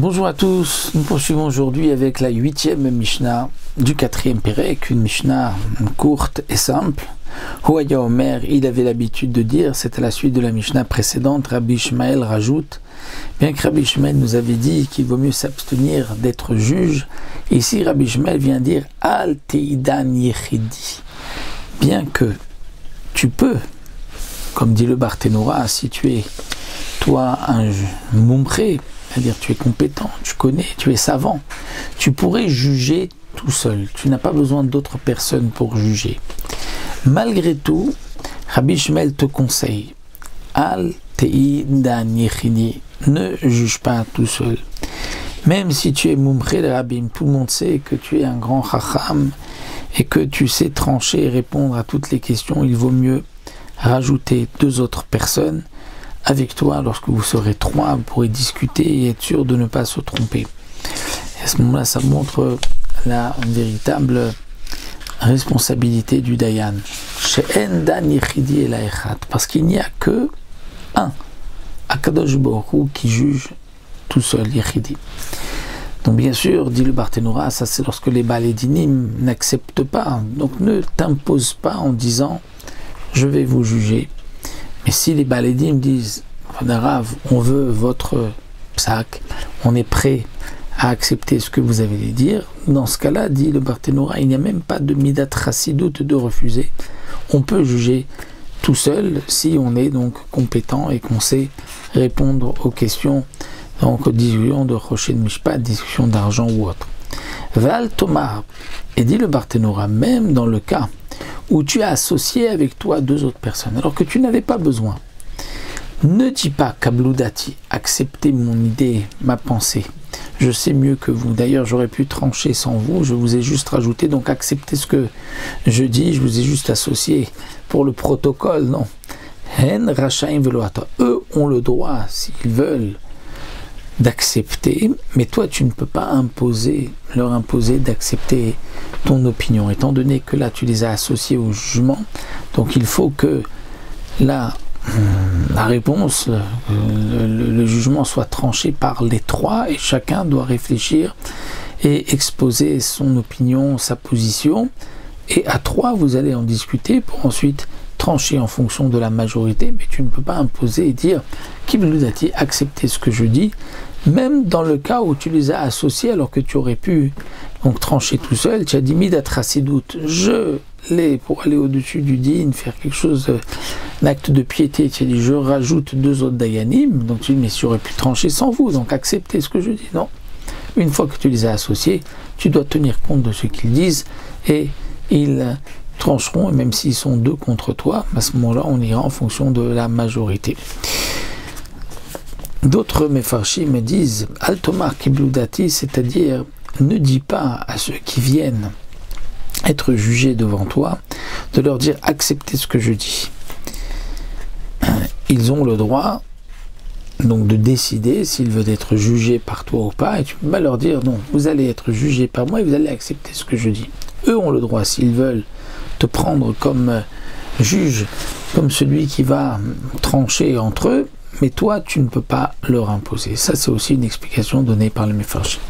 Bonjour à tous, nous poursuivons aujourd'hui avec la 8e Mishnah du 4e Pérec, une Mishnah courte et simple. Hoaya Omer, il avait l'habitude de dire, c'est à la suite de la Mishnah précédente, Rabbi Ishmael rajoute, bien que Rabbi Ishmael nous avait dit qu'il vaut mieux s'abstenir d'être juge, ici Rabbi Ishmael vient dire Al Teidan Yechidi, bien que tu peux, comme dit le Barthénora, si tu es toi un mumché, c'est-à-dire tu es compétent, tu connais, tu es savant, tu pourrais juger tout seul, tu n'as pas besoin d'autres personnes pour juger. Malgré tout, Rabbi Ishmael te conseille, Al Teidan Yechidi, ne juge pas tout seul. Même si tu es mumché de Rabbim, tout le monde sait que tu es un grand chacham et que tu sais trancher et répondre à toutes les questions, il vaut mieux rajouter 2 autres personnes avec toi. Lorsque vous serez 3, vous pourrez discuter et être sûr de ne pas se tromper. Et à ce moment-là, ça montre la véritable responsabilité du Dayan. Parce qu'il n'y a que un Akadosh Baruch Hu qui juge tout seul, Yechidi. Donc bien sûr, dit le Barthénora, ça c'est lorsque les Baalei Dinim n'acceptent pas. Donc ne t'impose pas en disant je vais vous juger. Mais si les Baalei Dinim disent Rav, on veut votre psak, on est prêt à accepter ce que vous avez à dire, dans ce cas-là, dit le Barthénora, il n'y a même pas de midat chassidout de refuser. On peut juger tout seul si on est donc compétent et qu'on sait répondre aux questions, donc aux discussions de Rocher de Mishpat, discussions d'argent ou autre. Val Tomar, et dit le Barthénora, même dans le cas où tu as associé avec toi 2 autres personnes, alors que tu n'avais pas besoin, ne dis pas Kabloudati, acceptez mon idée, ma pensée. Je sais mieux que vous. D'ailleurs, j'aurais pu trancher sans vous. Je vous ai juste rajouté. Donc, acceptez ce que je dis. Je vous ai juste associé pour le protocole. Non. Hen Rachaim Veloata. Eux ont le droit, s'ils veulent, d'accepter. Mais toi, tu ne peux pas leur imposer d'accepter ton opinion. Étant donné que là, tu les as associés au jugement. Donc, il faut que la réponse, le jugement soit tranché par les 3 et chacun doit réfléchir et exposer son opinion, sa position, et à 3 vous allez en discuter pour ensuite trancher en fonction de la majorité, mais tu ne peux pas imposer et dire Kibloudati, accepter ce que je dis, même dans le cas où tu les as associés alors que tu aurais pu donc trancher tout seul. Tu as dit Midat Chassidout, je l'ai pour aller au-dessus du din, faire quelque chose, d'acte de piété. Tu as dit je rajoute 2 autres dayanim, donc tu dis mais j'aurais pu trancher sans vous, donc acceptez ce que je dis. Non, une fois que tu les as associés, tu dois tenir compte de ce qu'ils disent et ils trancheront, et même s'ils sont 2 contre toi, à ce moment-là on ira en fonction de la majorité. D'autres Mefarshim me disent Altomar Kibloudati, c'est-à-dire ne dis pas à ceux qui viennent être jugés devant toi de leur dire acceptez ce que je dis. Ils ont le droit donc de décider s'ils veulent être jugés par toi ou pas, et tu peux pas leur dire non, vous allez être jugés par moi et vous allez accepter ce que je dis. Eux ont le droit, s'ils veulent te prendre comme juge, comme celui qui va trancher entre eux, mais toi tu ne peux pas leur imposer. Ça c'est aussi une explication donnée par le Mefarshim.